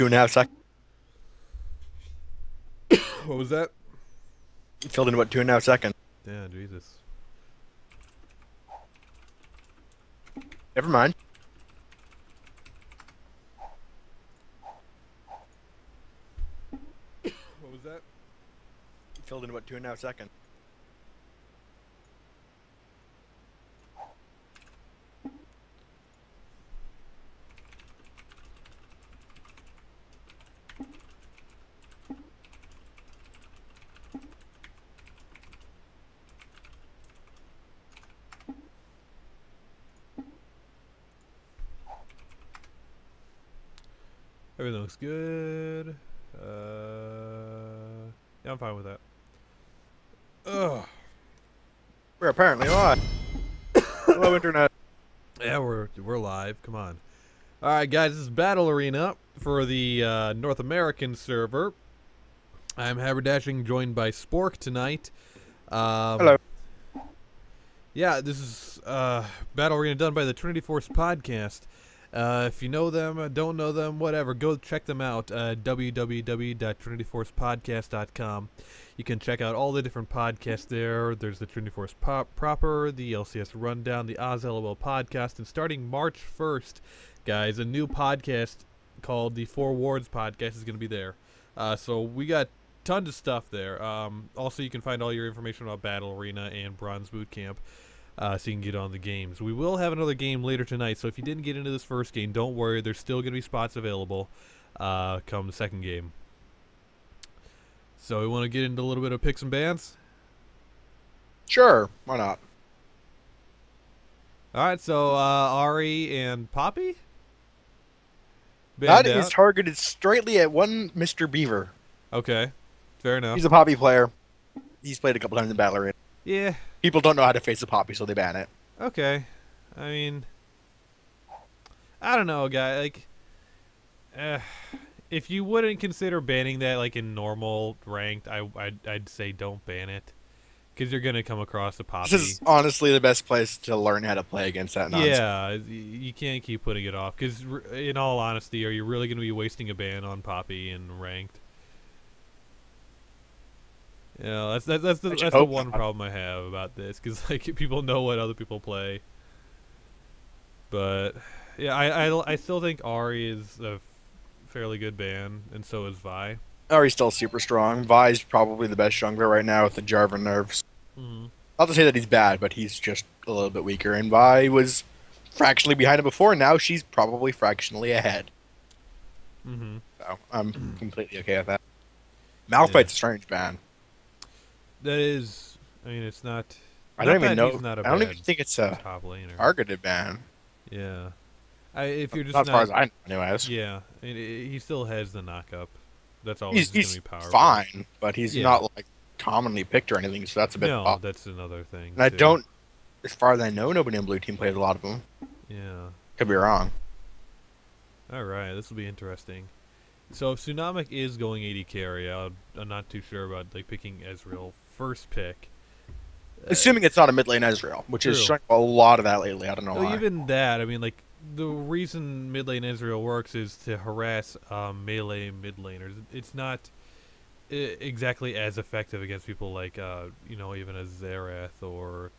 2.5 seconds. What was that? Filled in about 2.5 seconds. Yeah, Jesus. Never mind. What was that? Filled in about 2.5 seconds. Everything looks good. Yeah, I'm fine with that. Ugh. We're apparently live. Hello, internet. Yeah, we're live. Come on. All right, guys. This is Battle Arena for the North American server. I'm Haberdashing, joined by Spork tonight. Hello. Yeah, this is Battle Arena done by the Trinity Force podcast. If you know them, don't know them, whatever, go check them out. www.trinityforcepodcast.com. You can check out all the different podcasts there. There's the Trinity Force proper, the LCS Rundown, the Oz LOL podcast, and starting March 1st, guys, a new podcast called the Four Wards podcast is going to be there. So we got tons of stuff there. Also, you can find all your information about Battle Arena and Bronze Boot Camp. So you can get on the games. We will have another game later tonight, so if you didn't get into this first game, don't worry. There's still going to be spots available come the second game. So we want to get into a little bit of picks and bans? Sure, why not? Alright, so Ari and Poppy? That Banned is out. targeted straightly at one Mr. Beaver. Okay, fair enough. He's a Poppy player. He's played a couple times in Battle Arena. Yeah, People don't know how to face a Poppy, so they ban it. okay. I mean, I don't know, guy. Like, if you wouldn't consider banning that like in normal ranked, I'd say don't ban it, because you're gonna come across a Poppy. This is honestly the best place to learn how to play against that nonsense. Yeah, you can't keep putting it off, because in all honesty, are you really gonna be wasting a ban on Poppy in ranked? Yeah, that's the one problem I have about this, because like people know what other people play. But yeah, I still think Ari is a fairly good ban, and so is Vi. He's still super strong. Vi's probably the best jungler right now with the Jarvan nerfs. Mm-hmm. Not to say that he's bad, but he's just a little bit weaker. And Vi was fractionally behind him before, and now she's probably fractionally ahead. Mm-hmm. So I'm completely okay with that. Malphite's a strange ban. That is, I mean, it's not. I don't even know. He's not a I don't bad even think it's a top laner. targeted ban. Yeah, if you're just Not as far as I know, anyways. Yeah, I mean, he still has the knockup. That's always He's gonna be powerful. fine, but he's not like commonly picked or anything, so that's a bit No, off. that's another thing. And I too. don't, as far as I know, nobody on Blue Team plays a lot of them. Yeah. Could be wrong. All right, this will be interesting. So if Tsunamic is going AD carry, I'm not too sure about like picking Ezreal first pick. Assuming it's not a mid lane Ezreal, which is True. showing a lot of that lately. I don't know Well, why. even that, I mean, like the reason mid lane Ezreal works is to harass melee mid laners. It's not exactly as effective against people like even a Xerath or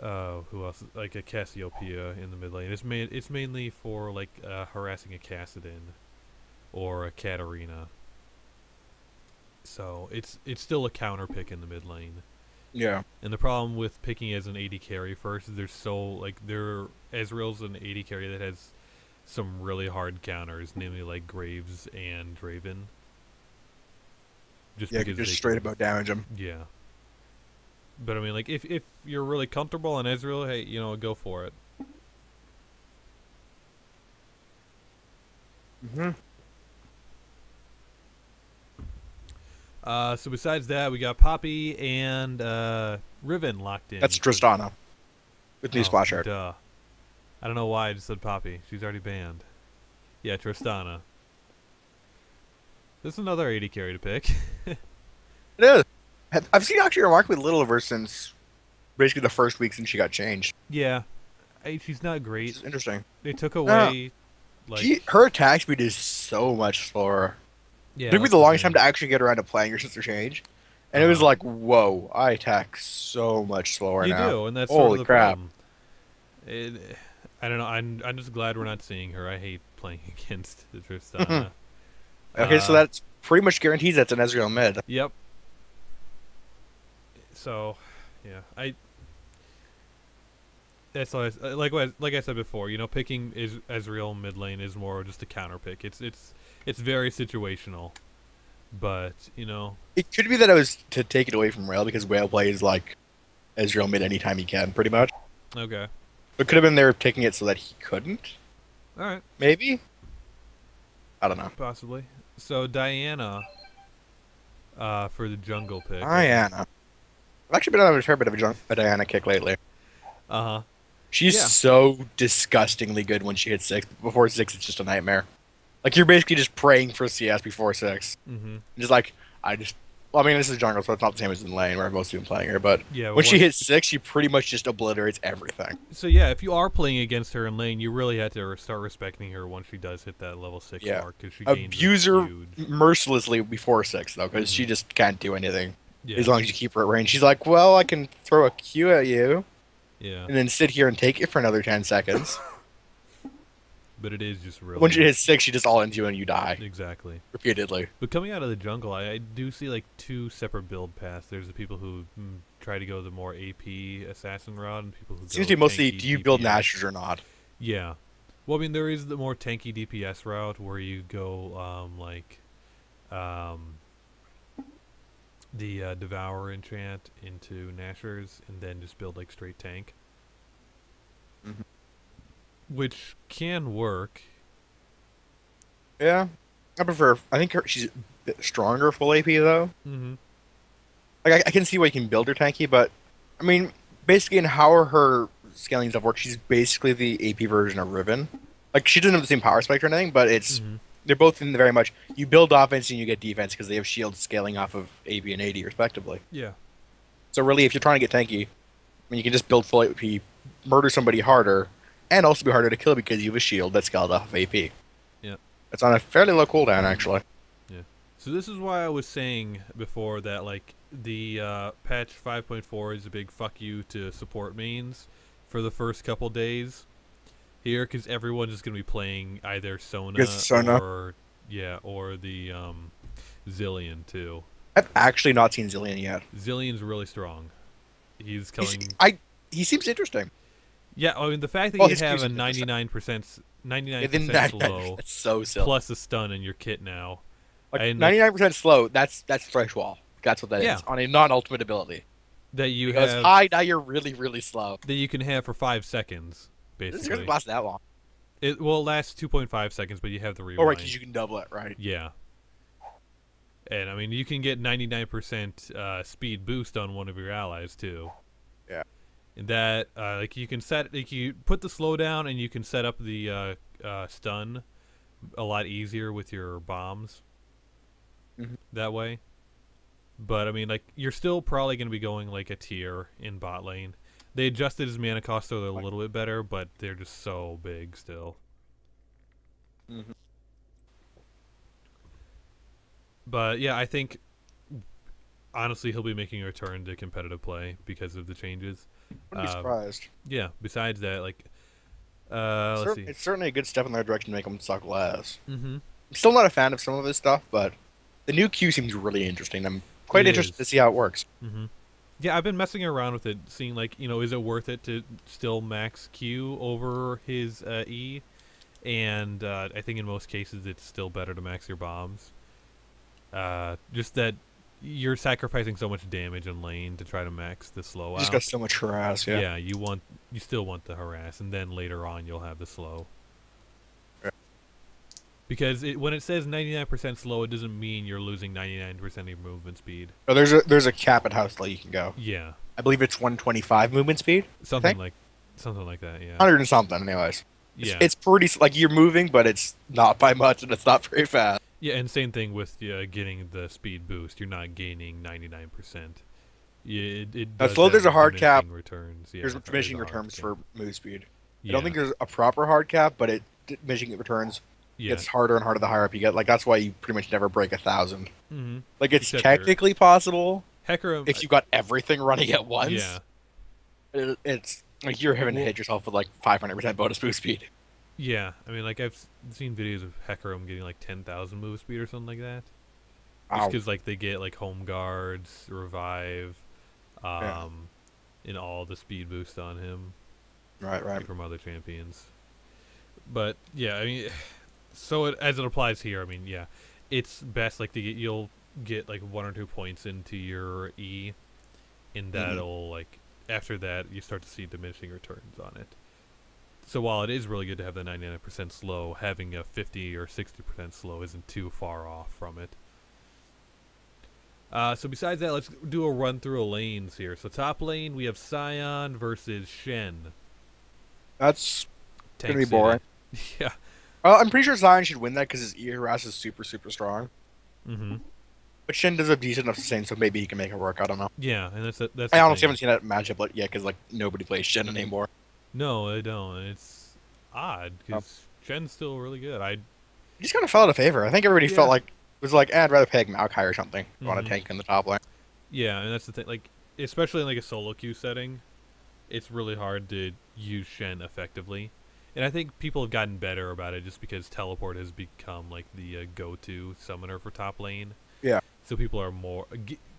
who else, like a Cassiopeia in the mid lane. It's mainly for like harassing a Kassadin or a Katarina. So it's still a counter pick in the mid lane. Yeah. And the problem with picking as an AD carry first is Ezreal's an AD carry that has some really hard counters, namely like Graves and Draven. Yeah, you can just straight about damage him. Yeah. But I mean, like if you're really comfortable on Ezreal, hey, go for it. Mm-hmm. So besides that, we got Poppy and Riven locked in. That's Tristana. With new splash art. Duh. I don't know why I just said Poppy. She's already banned. Yeah, Tristana. This is another AD carry to pick. It is. I've seen actually remarkably little of her since basically the first week since she got changed. Yeah. She's not It's great. interesting. They took away Like, Her attack speed is so much slower. It yeah, took me that's the the longest time thing. to actually get around to playing her since the change. And it was Uh, like, whoa, I attack so much slower you now. do, and that's sort of Holy the crap. problem. It, I don't know. I'm just glad we're not seeing her. I hate playing against Tristana. Okay, so Uh, that's pretty much guarantees that's an Ezreal mid. yep. So, yeah, I that's like I said before. You know, picking is Ezreal mid lane is more just a counter pick. It's very situational, but you know, It could be that I was to take it away from Rail because Whale plays like Ezreal mid anytime he can, pretty much. okay, It could have been they were taking it so that he couldn't, all right, maybe? I don't know. possibly. So Diana, for the jungle pick, I think. Diana. I've actually been on a fair bit of a Diana kick lately. Uh huh. She's Yeah. so disgustingly good when she hits 6. Before 6, it's just a nightmare. Like, you're basically just praying for CS before 6. Mm-hmm. Just like, I just. Well, I mean, this is jungle, so it's not the same as in lane where most people playing her, but Yeah. when she Once. hits 6, she pretty much just obliterates everything. So yeah, if you are playing against her in lane, you really have to start respecting her once she does hit that level 6 Yeah. mark because she gains a Abuse her huge. mercilessly before 6, though, because Mm-hmm. she just can't do anything. As Yeah. long as you keep her at range. She's like, well, I can throw a Q at you, Yeah. and then sit here and take it for another 10 seconds. But it is just When she really hits 6, she just all ends you and you die. exactly. Repeatedly. But coming out of the jungle, I do see like two separate build paths. There's the people who try to go the more AP assassin route, and people who Seems go to be mostly, tanky do you build DPS. Nashers or not? Yeah. Well, I mean, there is the more tanky DPS route where you go um, the Devour enchant into Nashers and then just build like straight tank, Mhm. which can work. Yeah. I think she's a bit stronger full AP, though. Mm-hmm. Like, I can see why you can build her tanky, but, I mean, basically in how her scaling stuff works, she's basically the AP version of Riven. Like, she doesn't have the same power spike or anything, but Mm-hmm. they're both in the very much, you build offense and you get defense because they have shields scaling off of AP and AD, respectively. Yeah. So really, if you're trying to get tanky, I mean, you can just build full AP, murder somebody harder, and also be harder to kill because you have a shield that's scaled off of AP. Yeah. It's on a fairly low cooldown, actually. Yeah. So this is why I was saying before that like the patch 5.4 is a big fuck you to support mains for the first couple days here because everyone's just gonna be playing either Sona Because Sona. or the Zillion too. I've actually not seen Zillion yet. Zillion's really strong. He's He's, killing. he seems interesting. Yeah, I mean the fact that Well, you his have Q's a are 99% Yeah, then 99% slow that's so silly. plus a stun in your kit now. Like And like 99% slow, that's thresh wall. That's what that yeah, is on a non-ultimate ability. that you Because have hi, now you're really really slow. that you can have for 5 seconds This basically. doesn't last that long. It will last 2.5 seconds, but you have the rewind. Oh right, because you can double it, right? Yeah. And I mean, you can get 99% speed boost on one of your allies too. Yeah. And that like you can set like you put the slowdown and you can set up the stun a lot easier with your bombs Mhm. that way. But I mean, like you're still probably going to be going like a tier in bot lane. They adjusted his mana cost so they're a little bit better, but they're just so big still. Mhm. But yeah, I think honestly he'll be making a return to competitive play because of the changes. Wouldn't be Um, surprised. Yeah. Besides that, like, let's see. It's certainly a good step in their direction to make him suck less. Mm-hmm. I'm still not a fan of some of his stuff, but the new Q seems really interesting. I'm quite It interested is. to see how it works. Mm-hmm. Yeah, I've been messing around with it, seeing like, you know, is it worth it to still max Q over his E? And I think in most cases it's still better to max your bombs. Just that you're sacrificing so much damage in lane to try to max the slow You out. just got so much harass, yeah. Yeah, you still want the harass, and then later on you'll have the slow. Yeah. Because when it says 99% slow, it doesn't mean you're losing 99% of your movement speed. Oh, there's a cap at how slow you can go. Yeah, I believe it's 125 movement speed. something like that. Yeah, 100 and something, anyways. yeah, It's pretty like you're moving, but it's not by much, and it's not very fast. yeah. And same thing with getting the speed boost. You're not gaining 99%. Yeah, it Now, does slow, have there's a hard cap. diminishing returns. Yeah, There's there's diminishing a hard returns cap. for move speed. I Yeah. don't think there's a proper hard cap, but diminishing returns Yeah. gets harder and harder the higher up you get. Like that's why you pretty much never break 1,000. Mm-hmm. Like it's Except for technically possible Hecarim. if you got everything running at Yeah. once. It's like you're having to hit yourself with like 500% bonus move speed. Yeah. I mean, like I've seen videos of Hecarim getting like 10,000 move speed or something like that. Just Wow. because like they get like home guards, revive, Yeah. and all the speed boost on him Right. from other champions. But yeah, I mean, so as it applies here, I mean, yeah, it's best like you'll get like 1 or 2 points into your E, and that'll like after that you start to see diminishing returns on it. So while it is really good to have the 99% slow, having a 50 or 60% slow isn't too far off from it. So besides that, let's do a run through of lanes here. So top lane, we have Sion versus Shen. That's Tank gonna be City. boring. Yeah. Well, I'm pretty sure Zion should win that because his E harass is super strong. Mm-hmm. But Shin does a decent enough sustain, so maybe he can make it work. I don't know. Yeah, and that's I the honestly thing. haven't seen that matchup yet because like nobody plays Shin anymore. No, I don't. And it's odd because Shen's still really good. He just kind of fell out of favor. I think everybody felt like was like, I'd rather pick Maokai or something on a tank in the top lane. Yeah, and that's the thing. Like, especially in like a solo queue setting, it's really hard to use Shen effectively. And I think people have gotten better about it just because teleport has become like the go-to summoner for top lane. Yeah. So people are more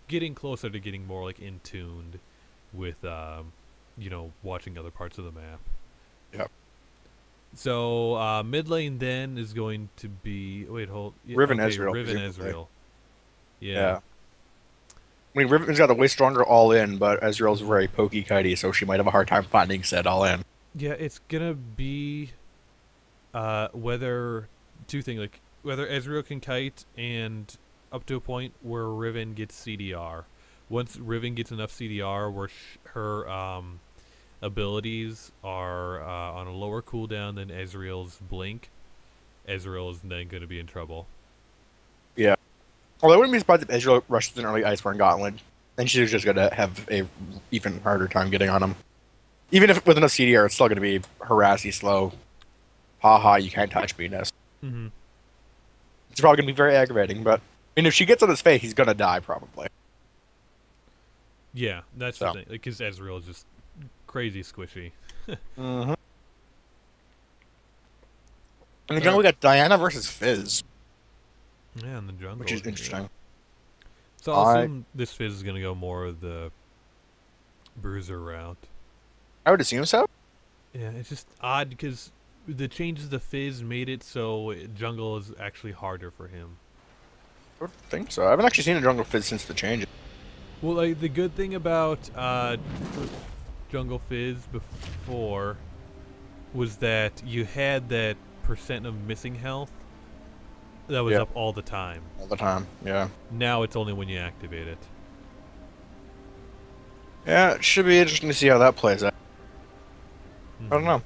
getting closer to getting more like in tuned with watching other parts of the map. Yep. So mid lane then is going to be Riven Ezreal, Riven presumably. Ezreal. Yeah. Yeah. I mean, Riven's got a way stronger all in, but Ezreal's very pokey kitey, so she might have a hard time finding said all in. Yeah, it's gonna be whether two things like whether Ezreal can kite and up to a point where Riven gets CDR. Once Riven gets enough CDR where her abilities are on a lower cooldown than Ezreal's blink, Ezreal is then going to be in trouble. Yeah. Well, I wouldn't be surprised if Ezreal rushes an early Iceborne Gauntlet. Then she's just going to have a even harder time getting on him. Even if with enough CDR, it's still going to be harassy slow. Haha, you can't touch me, Ness. Mm-hmm. It's probably going to be very aggravating, but I mean, if she gets on his face, he's going to die probably. Yeah, that's the thing. Because Ezreal is just crazy squishy. Mm-hmm. And the jungle, we got Diana versus Fizz. Yeah, in the jungle. Which is interesting. Yeah. So I'll assume this Fizz is going to go more of the bruiser route. I would assume so. Yeah, it's just odd because the changes to Fizz made it so jungle is actually harder for him. I would think so. I haven't actually seen a jungle Fizz since the change. Well, like the good thing about jungle Fizz before was that you had that % of missing health that was up all the time. All the time, yeah. Now it's only when you activate it. Yeah, it should be interesting to see how that plays out. I don't know.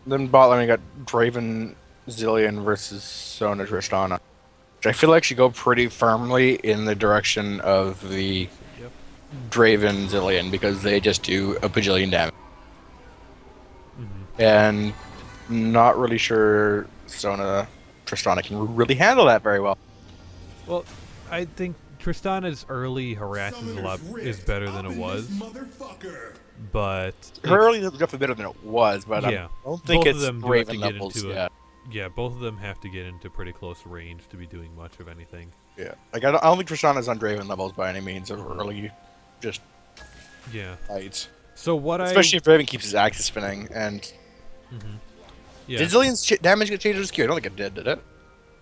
Then bot lane we got Draven Zillion versus Sona Tristana. Which I feel like should go pretty firmly in the direction of the Draven Zillion because they just do a bajillion damage. And not really sure Sona Tristana can really handle that very well. Well, I think Tristana's early harass is better than it was. But her early is definitely better than it was, but yeah, I don't think both it's of them Draven levels yet. Yeah, both of them have to get into pretty close range to be doing much of anything. Yeah, like I don't think Tristana's on Draven levels by any means of early, just fights. So especially if Draven keeps his axis spinning and. Yeah. Did Zillion's damage get changed to his Q? I don't think it did it?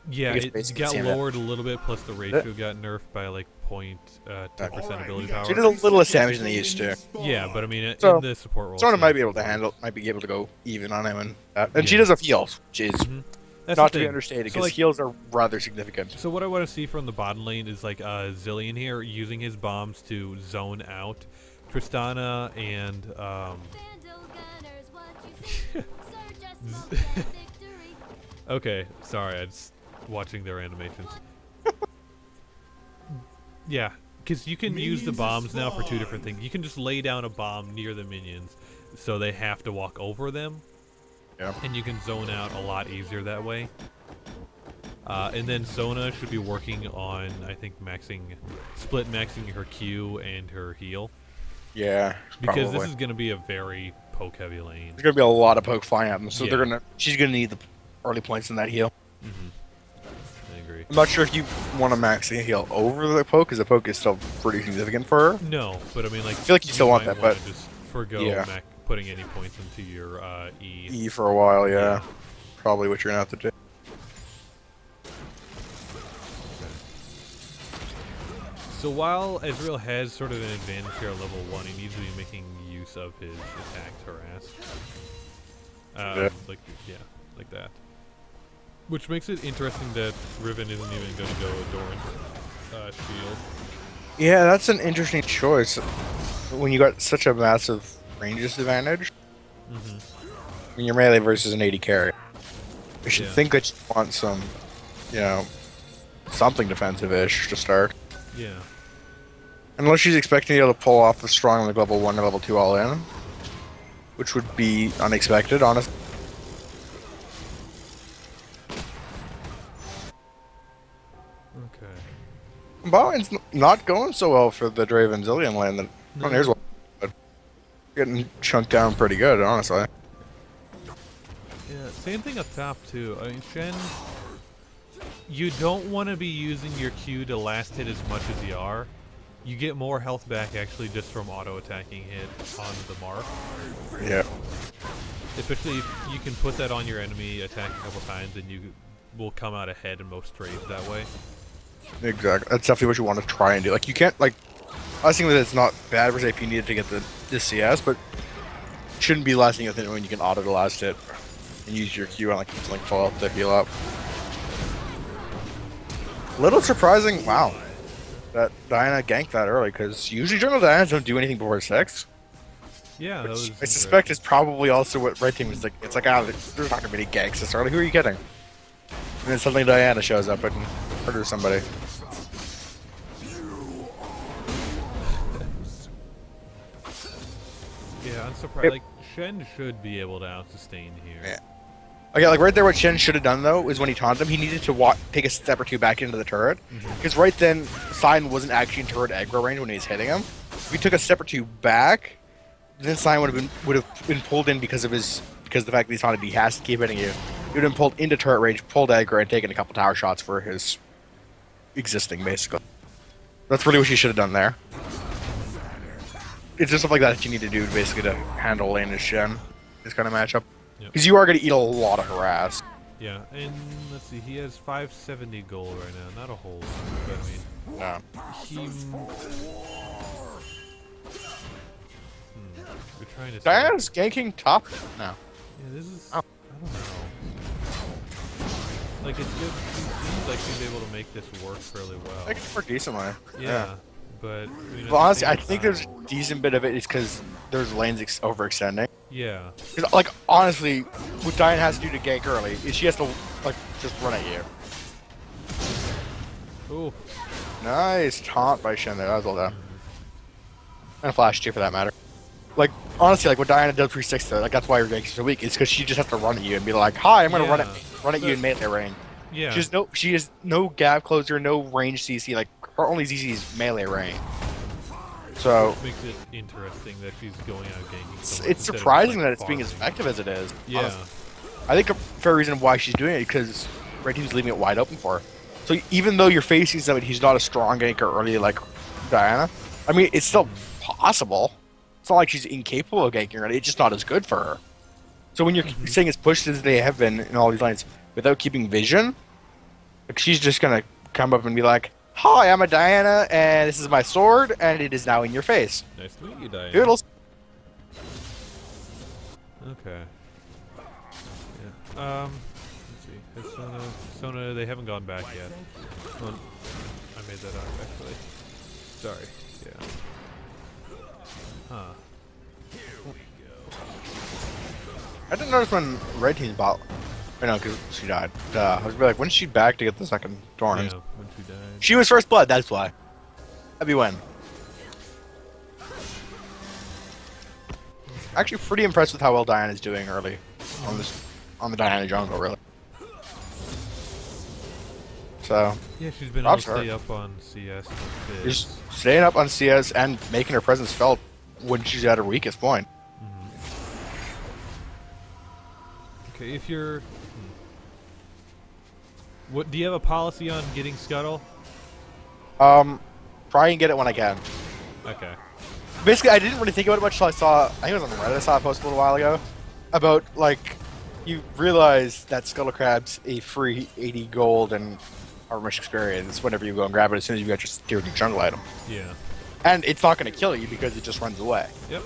Yeah, it got lowered a little bit, plus the ratio got nerfed by like 0.10% ability power. She did a little less damage than he used to. Yeah, but I mean, in the support role, Sona might be able to go even on him, and she does have heals, which is not to be understated, because heals are rather significant. So what I want to see from the bottom lane is like Zillion here using his bombs to zone out Tristana and okay, sorry, I just watching their animations. Yeah, because you can use the bombs now for two different things. You can just lay down a bomb near the minions, so they have to walk over them, Yeah. And you can zone out a lot easier that way. And then Zona should be working on, I think, split maxing her Q and her heal. Yeah, Because probably. this is going to be a very poke-heavy lane. There's gonna be a lot of poke flying at them, so Yeah. she's gonna need the early points in that heal. I agree. I'm not sure if you want to max the heal over the poke, because the poke is still pretty significant for her. No, but I mean, like, I feel like you still want might that, wanna but just forgo yeah. putting any points into your E. E for a while, yeah. Probably what you're gonna have to do. So while Ezreal has sort of an advantage here at level 1, he needs to be making use of his attack to harass. Yeah. Like that. Which makes it interesting that Riven isn't even going to go Adoran shield. Yeah, that's an interesting choice. When you got such a massive range disadvantage, when you're melee versus an 80 carry, you should think that you want some, something defensive-ish to start. Yeah. Unless she's expecting you to be able to pull off a strong like level 1 or level 2 all in, which would be unexpected, honestly. Okay. Botlane's not going so well for the Draven Zillion lane. That here's what getting chunked down pretty good, honestly. Yeah, same thing up top too. I mean, Shen, you don't want to be using your Q to last hit as much as you are. You get more health back actually just from auto-attacking hit on the mark. Yeah. Especially if you can put that on your enemy, attack a couple times, and you will come out ahead in most trades that way. Exactly. That's definitely what you want to try and do. Like, you can't, like, I was thinking that it's not bad for say if you needed to get the CS, but it shouldn't be lasting within when you can auto the last hit and use your Q on like something fall up to heal up. Little surprising, wow, that Diana ganked that early, because usually Jungle Dianas don't do anything before 6. Yeah, that was I suspect is probably also what Red Team is like. It's like, there's not gonna be any ganks this early. Who are you kidding? And then suddenly Diana shows up and murders somebody. Yeah, I'm surprised. Like, Shen should be able to out-sustain here. Yeah. Okay, like right there, what Shen should have done though is when he taunted him, he needed to take a step or two back into the turret, because right then Sign wasn't actually in turret aggro range when he was hitting him. If he took a step or two back, then Sign would have been pulled in because of the fact that he's taunted. He has to keep hitting you. He would have been pulled into turret range, pulled aggro, and taken a couple tower shots for his existing, basically. That's really what you should have done there. It's just stuff like that you need to do basically to handle lane as Shen, this kind of matchup. Because you are going to eat a lot of harass. Yeah, and let's see, he has 570 gold right now. Not a whole lot, but I mean, we're trying to. Diana's ganking top now. Yeah, this is. I don't know. Like, it's good. It seems like she's able to make this work fairly well. I think it's work decently. Yeah. But I mean, well, honestly, I think there's a decent bit of it is because there's lanes overextending. Yeah. Because, like, honestly, what Diana has to do to gank early is she has to, like, just run at you. Ooh. Nice taunt by Shen there. That was all done. And a flash too, for that matter. Like, honestly, like what Diana does pre-6 there, like that's why your gank is so weak. It's because she just has to run at you and be like, "Hi, I'm gonna run at you in melee range." Yeah. She has no gap closer, no range CC. Like her only CC is melee range. So which makes it interesting that she's going out ganking. It's surprising that it's being as effective as it is. Yeah. Honestly. I think a fair reason why she's doing it is because Red Team's leaving it wide open for her. So even though you're facing somebody who's not a strong ganker early like Diana, I mean, it's still possible. It's not like she's incapable of ganking early, it's just not as good for her. So when you're saying as pushed as they have been in all these lanes without keeping vision, like she's just gonna come up and be like, "Hi, I'm a Diana, and this is my sword, and it is now in your face." Nice to meet you, Diana. Doodles. Okay. Yeah. Let's see. Sona, they haven't gone back yet. Well, I made that up, actually. Sorry. Yeah. Huh. I didn't notice when Red Team's bot. I know, because she died. I was like, when's she back to get the second Thorn? Yeah, when she died. She was first blood, that's why. That'd be when. Actually, pretty impressed with how well Diana's doing early on this on the Diana jungle, really. So Yeah, she's been able props to to her. stay up on CS. and Just Fizz. staying up on CS and making her presence felt when she's at her weakest point. Okay, if you're... What, do you have a policy on getting Scuttle? Try and get it when I can. Okay. Basically, I didn't really think about it much until I saw, I think it was on Reddit, I saw a post a little while ago, about, like, you realize that Scuttle Crab's a free 80 gold and however much experience whenever you go and grab it as soon as you got your jungle item. Yeah. And it's not going to kill you because it just runs away. Yep.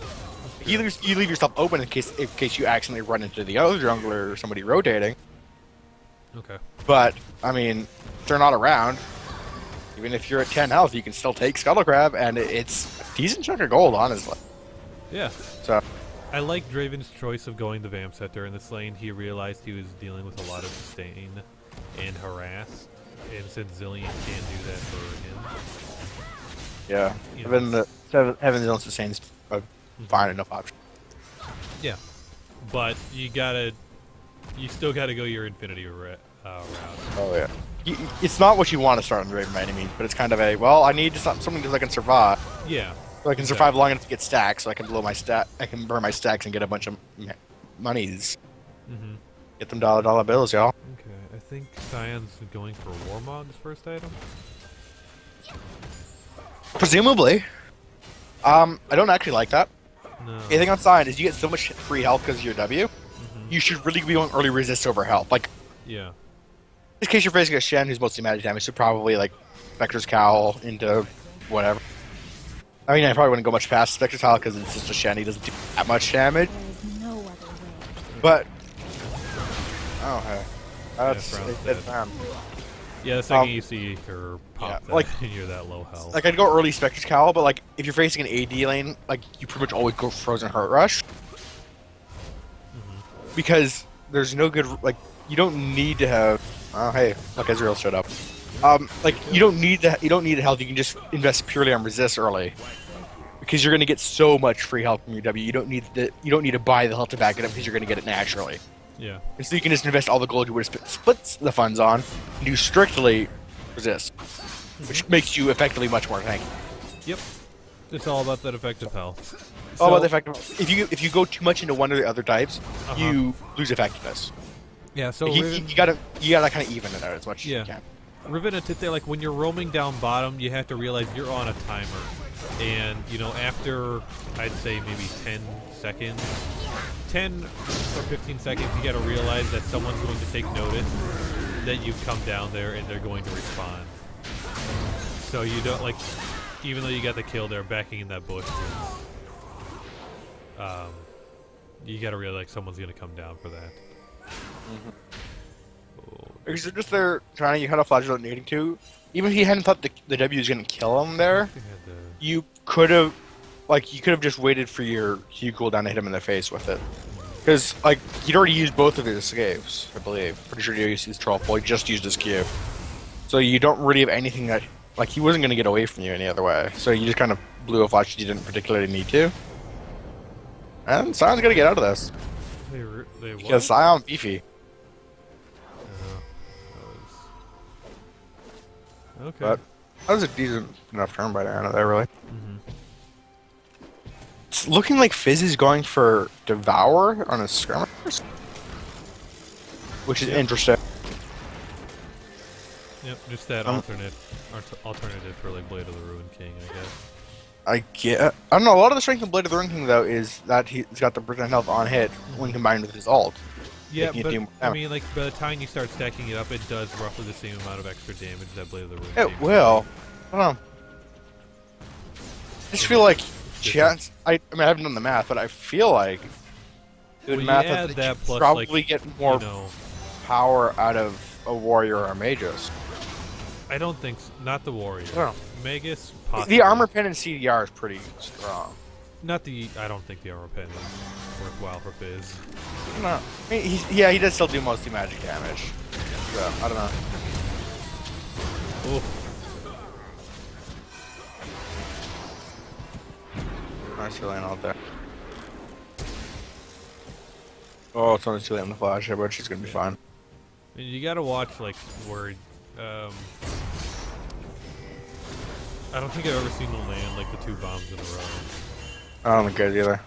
You leave yourself open in case you accidentally run into the other jungler or somebody rotating. Okay. But, I mean, if they're not around, even if you're at 10 health, you can still take Scuttle Crab, and it's a decent chunk of gold, honestly. Yeah. So, I like Draven's choice of going the Vamp Scepter in this lane. He realized he was dealing with a lot of sustain and harass, and since Zillion can't do that for him. yeah. You know, Having his own sustain's a fine enough option. Yeah. But you still gotta go your Infinity route. Oh, yeah. It's not what you want to start on the Raven by any means, but it's kind of a, well, I need something so I can survive. Yeah. So I can survive long enough to get stacks, so I can I can burn my stacks and get a bunch of monies. Mm-hmm. Get them dollar bills, y'all. Okay, I think Cyan's going for Warmog's first item. Presumably. I don't actually like that. No. The thing on Cyan is you get so much free health because of your W. You should really be going early resist over health. Like, Yeah. in this case, you're facing a Shen who's mostly magic damage, so probably like Spectre's Cowl into whatever. I mean, I probably wouldn't go much past Spectre's Cowl because it's just a Shen. He doesn't do that much damage. There is no other way. But oh, hey, that's Brown's it's dead. fine. Yeah, the second you see her pop yeah, that, like- you're that low health. Like I'd go early Spectre's Cowl, but like if you're facing an AD lane, like you pretty much always go Frozen Heart Rush because there's no good like you don't need to have. Oh hey, look, Ezreal showed up. Like you don't need health. You can just invest purely on resist early because you're gonna get so much free health from your W. You don't need to buy the health to back it up because you're gonna get it naturally. Yeah. And so you can just invest all the gold you would have split the funds on and do strictly resist, which makes you effectively much more tanky. Yep. It's all about that effective health. Oh, but the fact if you go too much into one of the other types, you lose effectiveness. Yeah, so You gotta kind of even it out as much as Yeah. you can. Riven Tite, like when you're roaming down bottom, you have to realize you're on a timer. And, you know, after, I'd say maybe 10 seconds, 10 or 15 seconds, you gotta realize that someone's going to take notice that you've come down there and they're going to respond. So you don't, like, even though you got the kill, they're backing in that bush. You gotta realize like, someone's gonna come down for that. Because they're just there trying to you kind of flash without needing to. Even if he hadn't thought the W was gonna kill him there, you could have just waited for your Q cooldown to hit him in the face with it. Because like he'd already used both of his escapes, I believe. Pretty sure he used his troll pull. He just used his Q. So you don't really have anything that like he wasn't gonna get away from you any other way. So you just kind of blew a flash you didn't particularly need to. And Sion's gonna get out of this They what? because Sion beefy. Okay. But that was a decent enough turn by Diana there, really. It's looking like Fizz is going for Devour on his skirmishers, which is interesting. Yep, just that alternative for like Blade of the Ruin King, I guess. I don't know. A lot of the strength of Blade of the Ring King though is that he's got the percent health on hit when combined with his ult. Yeah, making it but do more I damage. mean, like by the time you start stacking it up, it does roughly the same amount of extra damage that Blade of the Ruin King. It will. I don't know. I just feel like chance. I mean, I haven't done the math, but I feel like good Well, math you add that that you plus, probably like, get more You know, power out of a warrior or a magus. I don't think not the warrior. I don't know. Magus. Possibly. The armor pen in CDR is pretty strong. Not the. I don't think the armor pen is worthwhile for Fizz. No, I mean, he does still do mostly magic damage. So I don't know. Oof. Nice laying out there. Oh, it's only too late on the flash here, but she's gonna be fine. And you gotta watch, like, where, I don't think I've ever seen him land, like, the 2 bombs in a row. I don't think I either.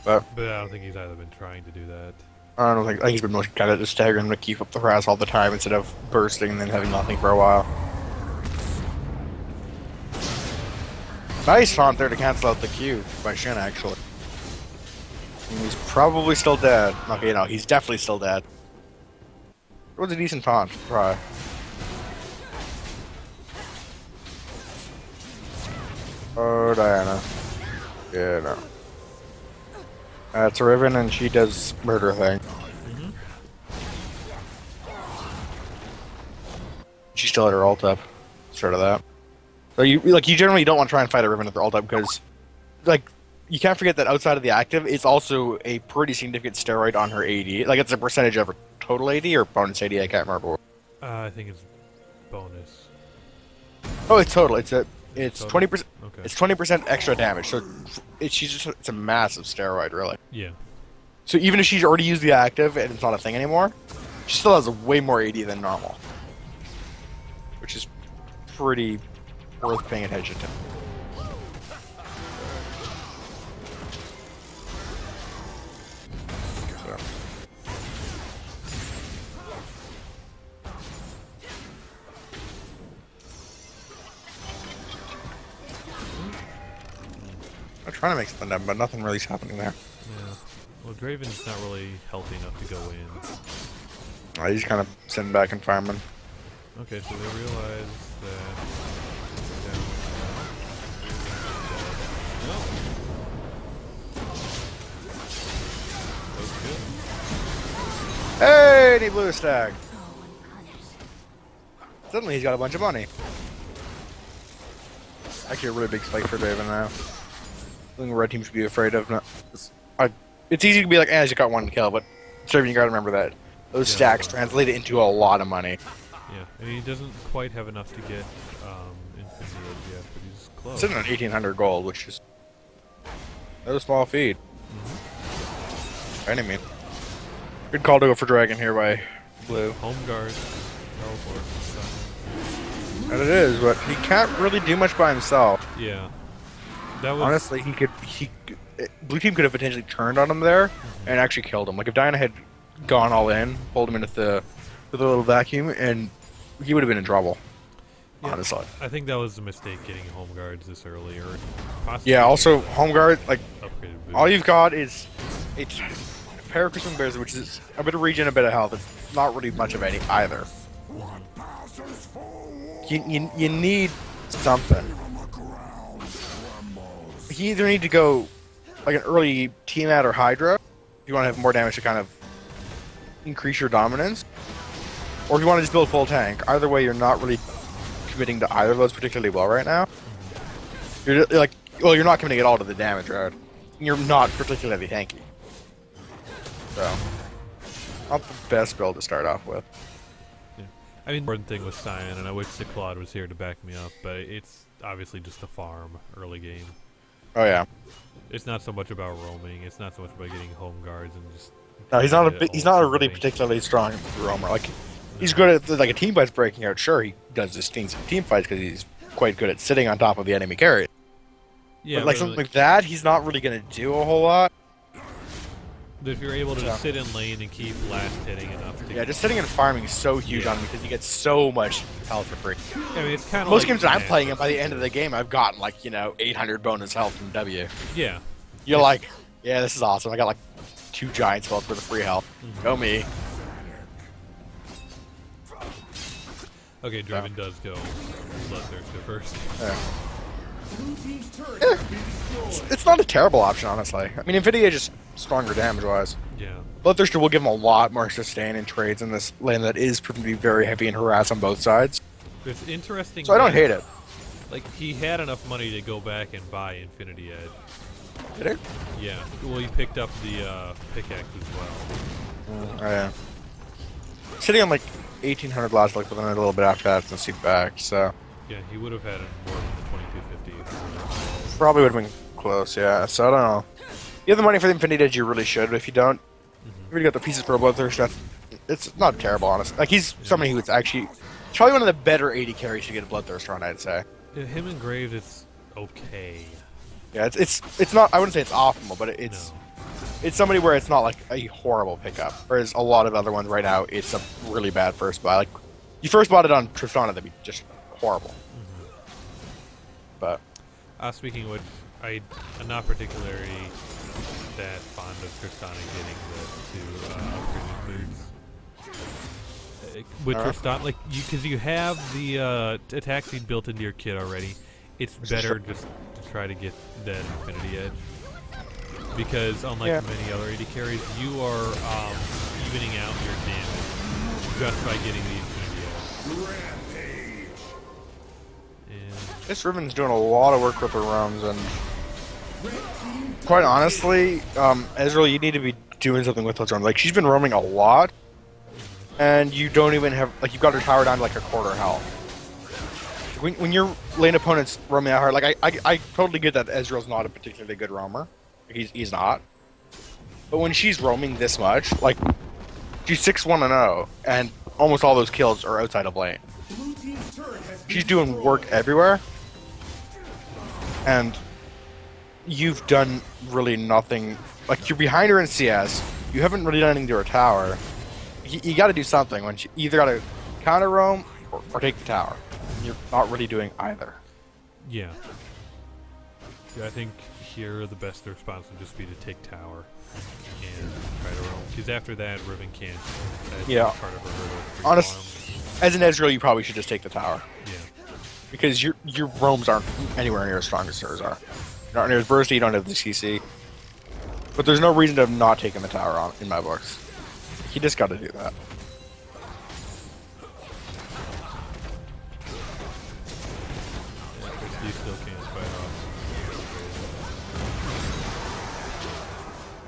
But I don't think he's either been trying to do that. I don't think, I think he's been mostly kind of just staggering to keep up the harass all the time instead of bursting and then having nothing for a while. Nice taunt there to cancel out the Q by Shin, actually. And he's probably still dead. Okay, no, he's definitely still dead. It was a decent taunt, try. Oh, Diana. Yeah, no. It's a Riven, and she does murder thing. She still had her ult up. Sort of that. So you generally don't want to try and fight a Riven at their ult up because, like, you can't forget that outside of the active, it's also a pretty significant steroid on her AD. Like, it's a percentage of her total AD or bonus AD. I can't remember. I think it's bonus. Oh, it's total. It's 20%. Okay. It's 20% extra damage. So it's a massive steroid, really. Yeah. So even if she's already used the active and it's not a thing anymore, she still has way more AD than normal, which is pretty worth paying attention to. So. I'm trying to make something happen, but nothing really's happening there. Yeah. Well, Draven's not really healthy enough to go in. He's kind of sitting back and farming. Okay, so they realize that. No. That was good. Hey, and he blew a stag. Suddenly he's got a bunch of money. Actually, a really big spike for Draven now. Something red team should be afraid of. It's easy to be like, I just got 1 kill, but Draven, you gotta remember that those stacks translate into a lot of money. Yeah, and he doesn't quite have enough to get Infinity Edge yet, but he's close. Sitting on 1,800 gold, which is no small feat. Any mean. Good call to go for Dragon here by Blue. Home guard. Teleport. And it is, but he can't really do much by himself. Yeah. That was Honestly, Blue team could have potentially turned on him there and actually killed him. Like if Diana had gone all in, pulled him into the little vacuum, and he would have been in trouble. Yeah, honestly, I think that was a mistake getting home guards this early, or possibly yeah. Also, home guard, like upgraded boost. all you've got is a pair of Christmas bears, which is a bit of regen, a bit of health. It's not really much of any either. You need something. You either need to go like an early Tiamat or Hydra if you want to have more damage to kind of increase your dominance, or if you want to just build full tank. Either way, you're not really committing to either of those particularly well right now. You're like, well, you're not committing at all to the damage route. You're not particularly tanky. So, not the best build to start off with. Yeah. I mean, the important thing with Cyan, and I wish the Claude was here to back me up, but it's obviously just a farm early game. Oh yeah. It's not so much about roaming. It's not so much about getting home guards and just. No, he's not a really particularly strong roamer. Like, he's good at like a team fight's breaking out. Sure, he does his team fights because he's quite good at sitting on top of the enemy carry. Yeah, but like something like that, he's not really gonna do a whole lot. If you're able to just sit in lane and keep last hitting enough to Yeah, just sitting and farming is so huge on him because you get so much health for free. I mean, it's kind of most like games that I'm playing, and by the end of the game, I've gotten like 800 bonus health from W. Yeah. You're like, yeah, this is awesome. I got like 2 giant spells for the free health. Go me. Okay, Draven does go. Bloodthirst go first. It's not a terrible option, honestly. I mean, Infinity Edge is stronger damage-wise. Yeah. Bloodthirster will give him a lot more sustain in trades in this lane that is proving to be very heavy and harass on both sides. It's interesting. So I don't hate it. Like, he had enough money to go back and buy Infinity Edge. Did it? Yeah. Well, he picked up the pickaxe as well. Oh, yeah. Sitting on like 1,800 last life, but then a little bit after that since he's back, so. Yeah, he would have had more than the 2250. Probably would have been close, yeah. So I don't know. You have the money for the Infinity Edge, you really should, but if you don't, already got the pieces for a Bloodthirst. It's not terrible, honestly. Like, he's somebody who's actually probably one of the better 80 carries to get a Bloodthirst run, I'd say. Yeah, him and Graves, it's okay. Yeah, it's not. I wouldn't say it's optimal, but it's somebody where it's not like a horrible pickup. Whereas a lot of other ones right now, it's a really bad first buy. Like, you first bought it on Tristana, that'd be just horrible. But speaking of which, I'm not particularly that fond of Tristana getting the 2 upgraded boots. With Tristana, like, because you have the attack speed built into your kit already, it's better just to try to get that Infinity Edge. Because unlike many other AD carries, you are evening out your damage just by getting the Infinity Edge. And this Riven's doing a lot of work with her roams, and quite honestly, Ezreal, you need to be doing something with those roams. Like, she's been roaming a lot, and you don't even have, like, you've got her tower down to like a quarter health. When your lane opponent's roaming out hard, like, I totally get that Ezreal's not a particularly good roamer. He's not. But when she's roaming this much, like, she's 6-1-0, and almost all those kills are outside of lane. She's doing work everywhere, and you've done really nothing. Like, you're behind her in CS, you haven't really done anything to her tower. You gotta do something. When you either gotta counter roam or take the tower. You're not really doing either. Yeah, I think here the best response would just be to take tower and try to roam. Because after that, Riven can't. That's part of her hurdle. Honestly, as an Ezreal, you probably should just take the tower. Yeah. Because your roams aren't anywhere near as strong as hers are. You're not near as bursty, you don't have the CC. But there's no reason to have not taken the tower on in my books. He just got to do that. You still can't fight off.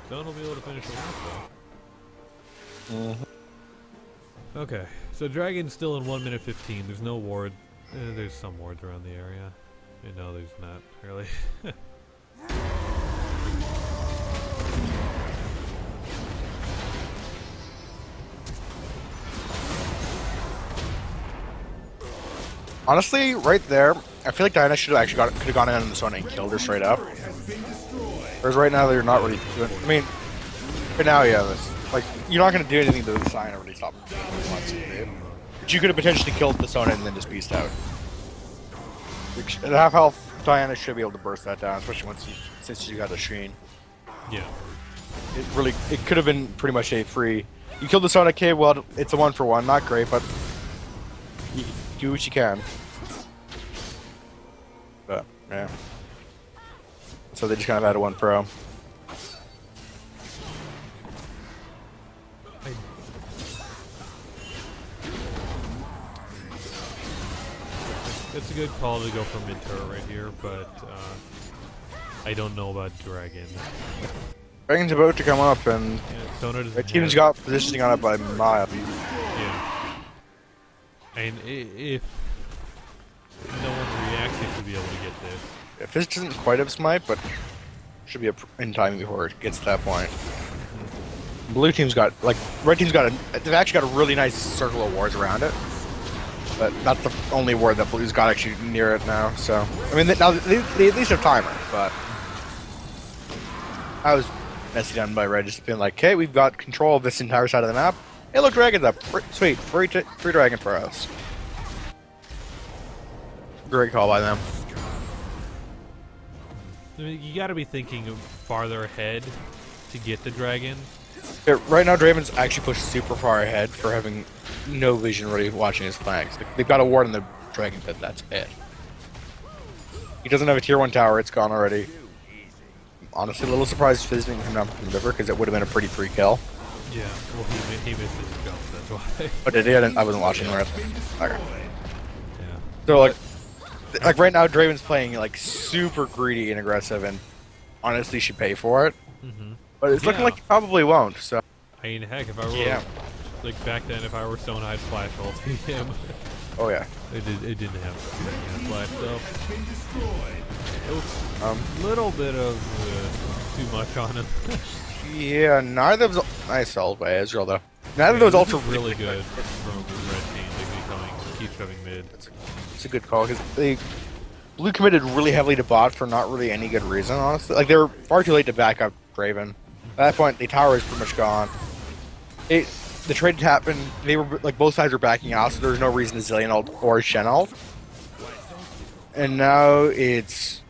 Zone will be able to finish the lap though. Okay, so Dragon's still in 1 minute 15. There's no ward. There's some wards around the area. No, there's not really. Mm-hmm. Honestly, right there, I feel like Diana should have actually could have gone in on this one and killed her straight up. Whereas right now they're not really doing. I mean, for now, yeah, like, you're not going to do anything to the sign or really stop them. But you could have potentially killed the Sona and then just beast out. At half health, Diana should be able to burst that down, especially since you got the Sheen. Yeah. It could have been pretty much a free. You killed the Sona, okay, well, it's a 1-for-1, not great, but you do what you can. But, yeah. So they just kind of had a 1-pro. It's a good call to go for mid-turret right here, but I don't know about Dragon. Dragon's about to come up, and the team's got positioning on it by mile. Yeah. And if no one reacts, they should be able to get this. If this isn't quite up smite, but should be in time before it gets to that point. Blue team's got, like, red team's got they've actually got a really nice circle of wards around it. But that's the only ward that Blue's got actually near it now, so. I mean, now they at least have timer, but I was messy done by red, just being like, okay, we've got control of this entire side of the map. Hey, look, Dragon's up. Sweet, free Dragon for us. Great call by them. I mean, you gotta be thinking farther ahead to get the Dragon. Yeah, right now, Draven's actually pushed super far ahead for having no vision really watching his flanks. They've got a ward in the Dragon Pit, that's it. He doesn't have a tier 1 tower, it's gone already. Honestly, a little surprised visiting him down from the river, because it would have been a pretty free kill. Yeah, well, he missed his jump, that's why. Oh, did he? I wasn't watching where. Okay. Yeah. So, like right now, Draven's playing, like, super greedy and aggressive, and honestly should pay for it. But it's looking like he probably won't, so. I mean, heck, if I were, like, back then, if I were Stone, I'd flash ulti him. Oh, yeah. It didn't have flash, so. It was a little bit of too much on him. Yeah, neither of those. Nice ult by Ezreal though. Neither of those ultra really good from red team. They keep coming, keep shoving mid. It's a good call because they blue committed really heavily to bot for not really any good reason. Honestly, like they were far too late to back up Draven. At that point, the tower is pretty much gone. The trade happened. They were like both sides were backing out, so there was no reason to Zillion ult or Shen ult. And now it's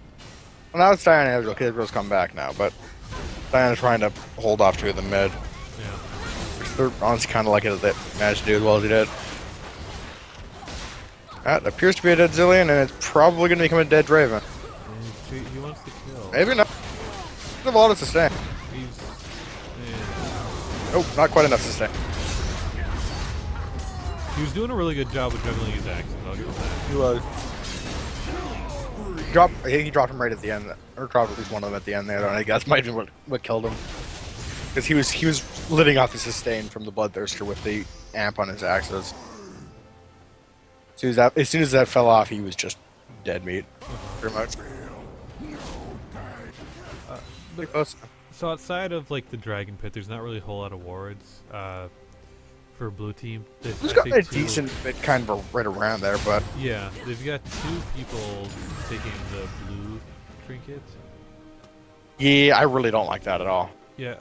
Diana and Ezreal. Because Ezreal's come back now, but Diana's trying to hold off two of the mid. Yeah. Which they're honestly kind of lucky that they managed to do as well as he did. That appears to be a dead Zillion, and it's probably going to become a dead Draven. He wants to kill. Maybe not. They have a lot of sustain. Oh, not quite enough sustain. He was doing a really good job of juggling his axes. I'll give him that. He was. I think he dropped him right at the end, or dropped at least one of them at the end there. I guess might have been what killed him, because he was living off the sustain from the Bloodthirster with the amp on his axes. As soon as that fell off, he was just dead meat, pretty much. Pretty close. So outside of like the Dragon Pit, there's not really a whole lot of wards for blue team. There's got a decent bit kind of right around there, but yeah, they've got two people taking the blue trinkets. Yeah, I really don't like that at all. Yeah,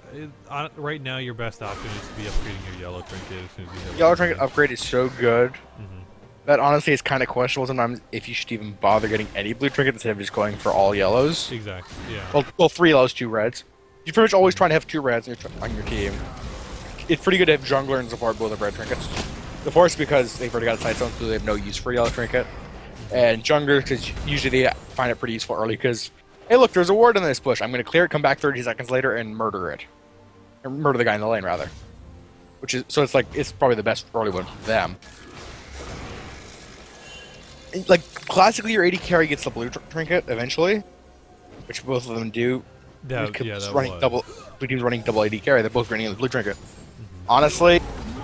right now your best option is to be upgrading your yellow trinket as soon as you have Yellow trinket upgrade is so good mm-hmm. that honestly it's kind of questionable sometimes if you should even bother getting any blue trinket instead of just going for all yellows. Exactly. Yeah. Well, 3 yellows, 2 reds. You're pretty much always trying to have 2 reds on your team. It's pretty good to have jungler and support both of red trinkets. The force because they've already got a side zone, so they have no use for yellow trinket. And jungler because usually they find it pretty useful early because, hey look, there's a ward in this bush. I'm going to clear it, come back 30 seconds later, and murder it. Or murder the guy in the lane, rather. So it's like, it's probably the best early one for them. Like, classically your AD carry gets the blue trinket eventually, which both of them do. Yeah, Blue team's running double AD carry, they're both running the blue trinket. Honestly,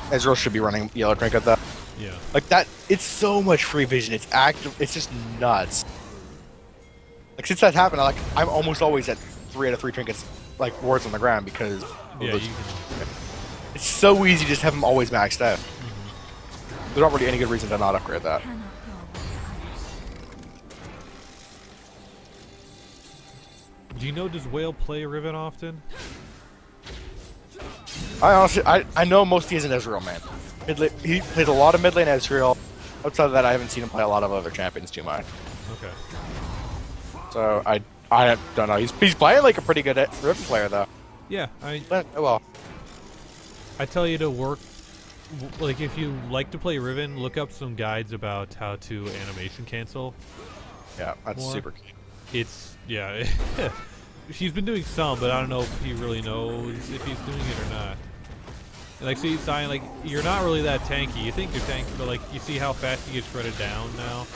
Ezreal should be running yellow trinket though. Yeah. Like that, it's so much free vision. It's active. It's just nuts. Like since that's happened, I'm almost always at 3 out of 3 trinkets, like wards on the ground because it's so easy to just have them always maxed out. Mm-hmm. There's not really any good reason to not upgrade that. Do you know, does Whale play Riven often? I know most he's an Ezreal man. He plays a lot of mid lane Ezreal. Outside of that, I haven't seen him play a lot of other champions too much. Okay. So I don't know. He's playing like a pretty good Riven player though. Yeah, well, I tell you to work. Like if you like to play Riven, look up some guides about how to animation cancel. Yeah, that's more. super key. It's yeah. She's been doing some, but I don't know if he really knows if he's doing it or not. And like, see, Zion, like, you're not really that tanky. You think you're tanky, but like, you see how fast he gets shredded down now?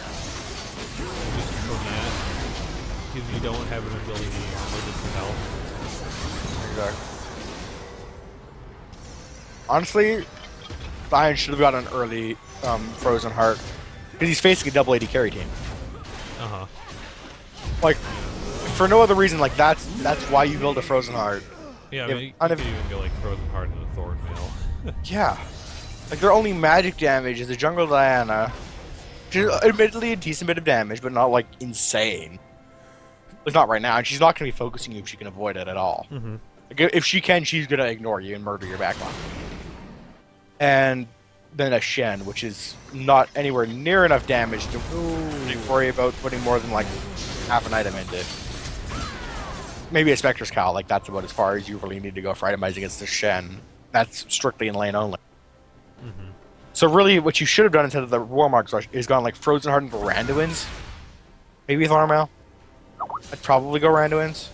Just from that. Because you don't have an ability to help. Exactly. Honestly, Zion should have got an early Frozen Heart. Because he's facing a double AD carry team. Uh-huh. Like, for no other reason, like that's why you build a Frozen Heart. Yeah, I mean, you could even go like Frozen Heart and a Thorn Mail. Yeah. Like their only magic damage is a jungle Diana. Which is admittedly a decent bit of damage, but not like insane. Like not right now, and she's not gonna be focusing you if she can avoid it at all. Mm-hmm. Like, if she can, she's gonna ignore you and murder your backline. And then a Shen, which is not anywhere near enough damage to worry about putting more than like half an item into. Maybe a Spectre's Cowl, like that's about as far as you really need to go for itemizing against the Shen. That's strictly in lane only. Mm-hmm. So really, what you should have done instead of the Warmark Rush is gone like Frozen Heart into Randuin's. Maybe Thornmail. I'd probably go Randuin's.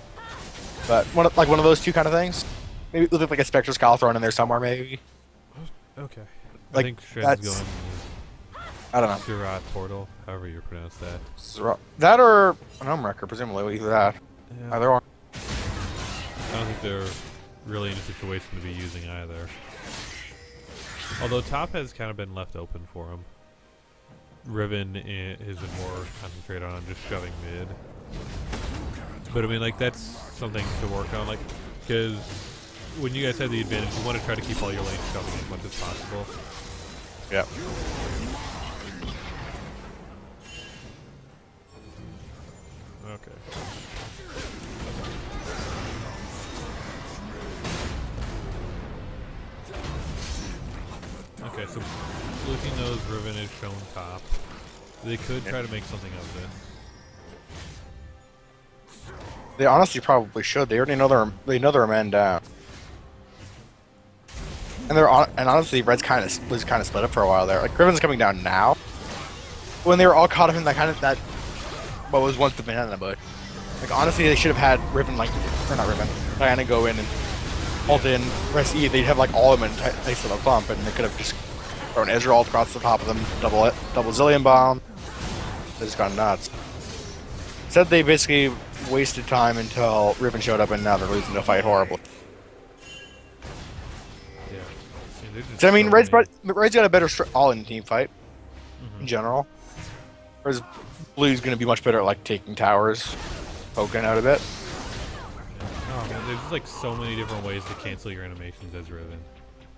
But one of those two kind of things. Maybe look like a Spectre's Cowl thrown in there somewhere, maybe. Okay. Like, I think Shen's going. I don't know. Surat Portal, however you pronounce that. That or an Umrecker, presumably. Either that. Yeah. Either one. I don't think they're really in a situation to be using either. Although top has kind of been left open for him. Riven has been more concentrated on just shoving mid. But I mean, like, that's something to work on, like, because when you guys have the advantage, you want to try to keep all your lanes coming as much as possible. Yep. Okay. Okay, so looking those, Riven is shown top. They could try to make something of this. They honestly probably should. They already know they're a man down. And honestly, Red's was kind of split up for a while there. Like Riven's coming down now. When they were all caught up in that what was once the banana bush. Like honestly, they should have had Riven or not Riven, Diana go in and ult in, press E. They'd have like all of them in nice little clump, and they could have just thrown Ezreal ult across the top of them, double Zillion bomb. They just gone nuts. Said they basically wasted time until Riven showed up, and now they're losing the fight horribly. Yeah. So, I mean, Red's got a better all-in team fight in general. Whereas Blue's going to be much better at like taking towers, poking out a bit. Oh man, there's just like so many different ways to cancel your animations as Riven.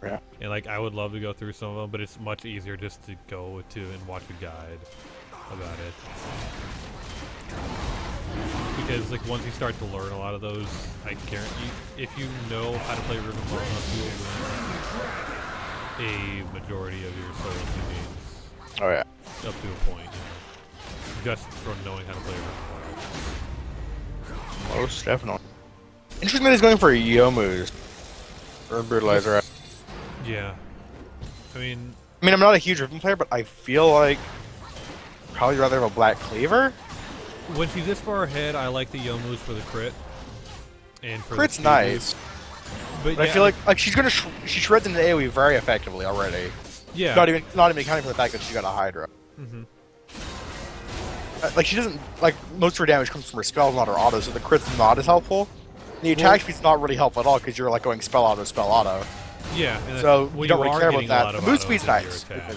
Yeah. And like I would love to go through some of them, but it's much easier just to go to and watch a guide about it. Because like once you start to learn a lot of those, I guarantee if you know how to play Riven well enough, you'll win a majority of your solo games. Oh yeah. Up to a point, you know. Just from knowing how to play Riven well. Most definitely. Interesting that he's going for a Youmu's or a Brutalizer. Yeah. I mean, I'm not a huge Riven player, but I feel like probably rather have a Black Cleaver. when she's this far ahead, I like the Youmu's for the crit. And for Crit's the nice. But I yeah, feel like she shreds into AoE very effectively already. yeah. Not even accounting for the fact that she got a Hydra. Mm-hmm. Like she doesn't most of her damage comes from her spells, not her autos, so the crit's not as helpful. The attack speed's not really helpful at all because you're like going spell auto, spell auto. Yeah. And So well, you don't really care about a that. lot of The move autos speed's into your nice. attack.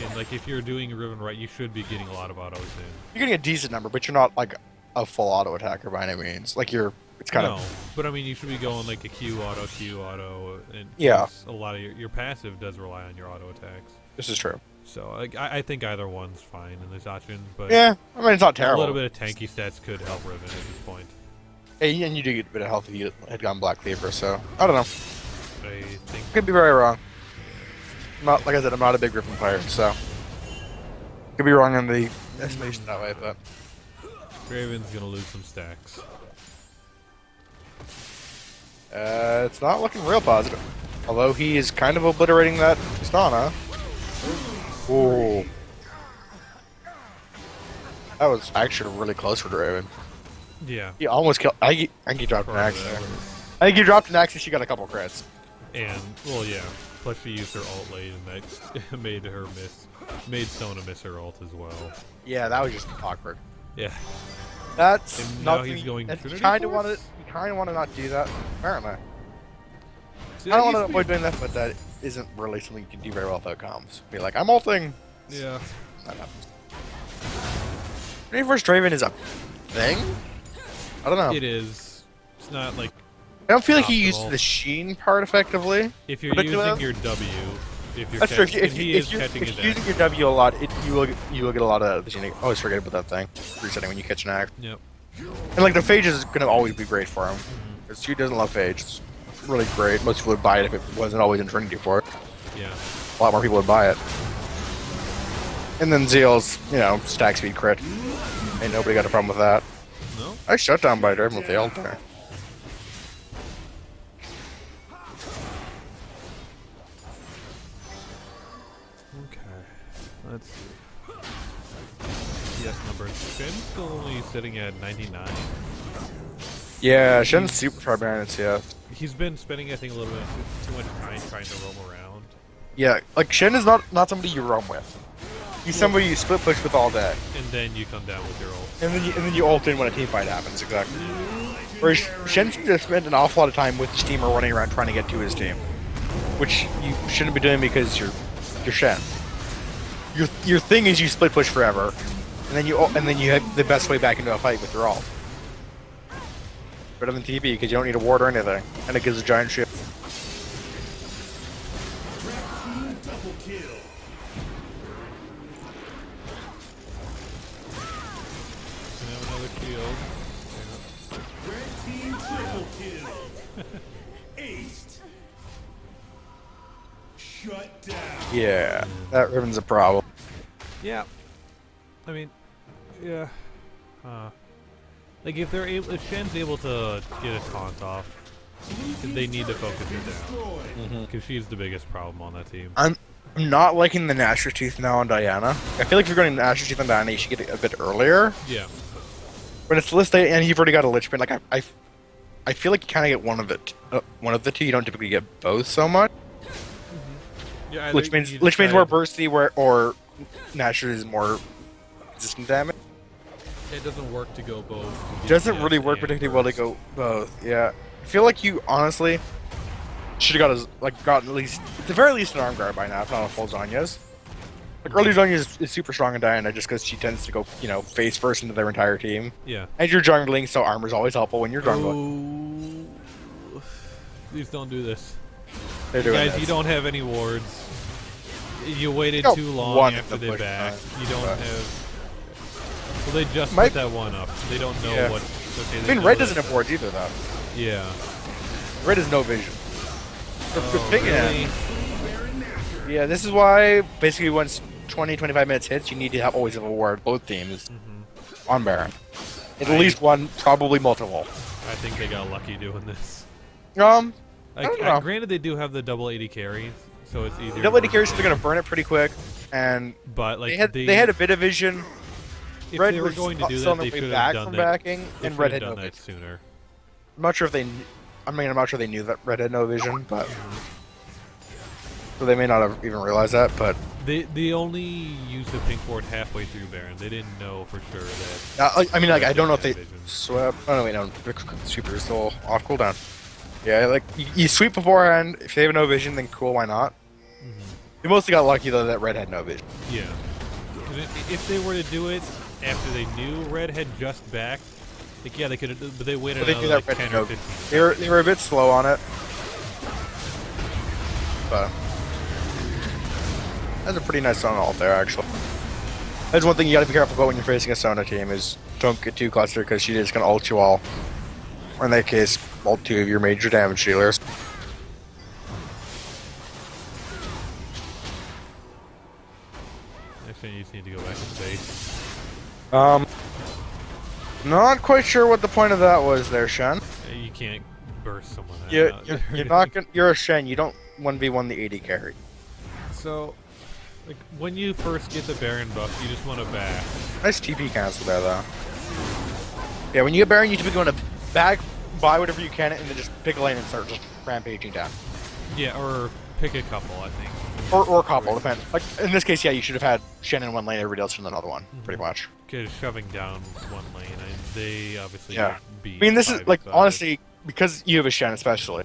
And like if you're doing Riven right, you should be getting a lot of autos in. You're getting a decent number, but you're not like a full auto attacker by any means. Like it's kind no, of. but I mean you should be going like a Q auto, and Yeah. a lot of your passive does rely on your auto attacks. This is true. So like, I think either one's fine in this option, but Yeah, I mean it's not terrible. a little bit of tanky stats could help Riven at this point. Hey, and you do get a bit of health if you had gone Black Cleaver, so I don't know. I think Could be very wrong. Like I said, I'm not a big Griffin player, so could be wrong in the estimation that way. But Draven's gonna lose some stacks. it's not looking real positive. Although he is kind of obliterating that Tristana. Ooh. That was actually really close for Draven. Yeah. He almost killed. I think he dropped an axe Probably there. that was- I think he dropped an axe and she got a couple crits. And well, yeah. Plus she used her ult late, and that made Sona miss her ult as well. Yeah, that was just awkward. Yeah. That's And now not. he's going You Trinity kind of Force? want to. You kind of want to not do that. Apparently, See, I don't that want to used avoid doing that, but that isn't really something you can do very well without comms. Be like, I'm ulting. Yeah. That happens. Reverse Draven is a thing. I don't know. It is. It's not like I don't feel like he used optimal. the Sheen part effectively. if you're But, using your W. If you're That's true. catching, If, and you, he if, is you're, catching if his you're using axe. your W a lot, you will get a lot of the Sheen. I always forget about that thing. Resetting when you catch an axe. Yep. And like the Phage is gonna always be great for him. Because she doesn't love Phage. It's really great. Most people would buy it if it wasn't always in Trinity for it. Yeah. A lot more people would buy it. And then Zeal's, stack speed crit. Ain't nobody got a problem with that. No. I shut down by Draven with the ult there. Okay. Let's see. CS number. Shen's still only sitting at 99. Yeah, Shen's super barbarian, yeah. He's been spending, I think, a little bit too much time trying to roam around. Yeah, like Shen is not somebody you roam with. He's somebody you split push with all day. And then you come down with your ult. And then you ult in when a team fight happens, exactly. Whereas Shen's just spent an awful lot of time with his team or running around trying to get to his team. Which you shouldn't be doing because you're Shen. Your thing is you split push forever. And then you have the best way back into a fight with your ult. Better than TP because you don't need a ward or anything, and it gives a giant shield. Double kill. And have another shield. Red team triple kill. Aced. Shut down. Yeah, that Riven's a problem. Yeah. I mean, yeah. Like if they're able, if Shen's able to get a taunt off, they need to focus her down because she's the biggest problem on that team. I'm not liking the Nashor Tooth now on Diana. I feel like if you're going to Nashor Tooth on Diana, you should get it a bit earlier. Yeah. When it's listed and you've already got a Lich Bane, like I feel like you kind of get one of the two. You don't typically get both so much. Yeah. Lich Bane's more bursty, or Nashor is more resistant damage. It doesn't work to go both. It doesn't really work particularly well to go both. Yeah, I feel like you honestly should have got at least, at the very least, an arm guard by now, if not a full Zhonya's. Like early Zhonya is super strong in Diana just because she tends to go, face first into their entire team. Yeah. And you're jungling, so armor's always helpful when you're jungling. Oh, please don't do this. They're doing Guys, this. you don't have any wards. You waited No, too long one after at the they push back. time, You don't but- have. Well, they just Might- put that one up. They don't know Yeah. what. Okay, I they mean, know Red that- doesn't have wards either, though. Yeah. Red has no vision. Oh, Big really? Yeah, this is why basically once 20-25 minutes hits, you need to always have a ward, both teams, on Baron. At least one, probably multiple. I think they got lucky doing this. I don't know. Granted, they do have the double 80 carry, so it's easier. Double to 80 carries, they're going to burn it pretty quick, and But like they had a bit of vision. if Red they were was going to do still on that, the they way should back have done from that. backing, They and should Red have had no done that vision. sooner. I'm not sure if they. I'm not sure they knew that Red had no vision, but so they may not have even realized that. But They only used the pink ward halfway through Baron. They didn't know for sure that. I mean, like I don't know if they Vision. swept. Oh no, wait, no, sweeper is still off cooldown. Yeah, like you sweep beforehand. If they have no vision, then cool, why not? They mostly got lucky though that Red had no vision. Yeah. 'Cause if they were to do it after they knew Red had just backed, like yeah, they could have, but they waited But they another knew like that Red 10 had or no. 15. They were a bit slow on it, but that's a pretty nice Sona ult there actually. That's one thing you gotta be careful about when you're facing a Sona team is don't get too clustered because she is gonna ult you all. Or in that case, ult two of your major damage dealers. Actually, you just need to go back to base. Not quite sure what the point of that was there, Shen. You can't burst someone out. You're not gonna. You're a Shen. You don't 1v1 the 80 carry. So, like when you first get the Baron buff, you just want to back. Nice TP cancel there, though. Yeah, when you get Baron, you typically want to back, buy whatever you can, and then just pick a lane and start just rampaging down. Yeah, or pick a couple, I think. Or couple, depends. Like in this case, yeah, you should have had Shen in one lane, everybody else in another one, pretty much. Because shoving down one lane, and they obviously Yeah. get beat. I mean, this is by like the honestly because you have a Shen, especially.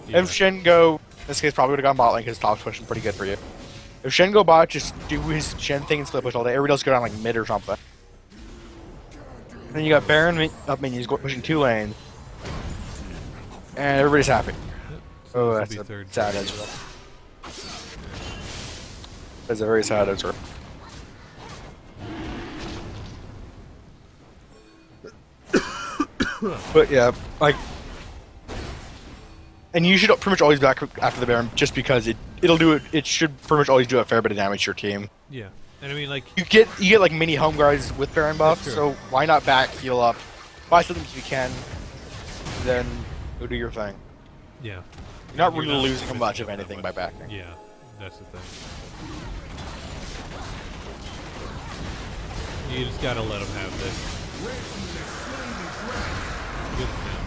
Yeah. If Shen go, in this case, probably would have gone bot lane because top's pushing pretty good for you. If Shen go bot, just do his Shen thing and split push all day. Everybody else go down like mid or something. Then you got Baron up minions pushing two lanes, and everybody's happy. So Oh, this that's will a be third. sad Ezreal. That's a very sad Ezreal. But yeah, like, and you should pretty much always back after the Baron just because it'll do it. It should pretty much always do a fair bit of damage to your team. Yeah, and I mean like You get like mini home guards with Baron buff, That's true. so why not back, heal up, buy something if you can, then go do your thing. yeah, You're not You're really not losing missing much of that anything much. by backing. yeah, that's the thing. You just gotta let them have this. Good for them.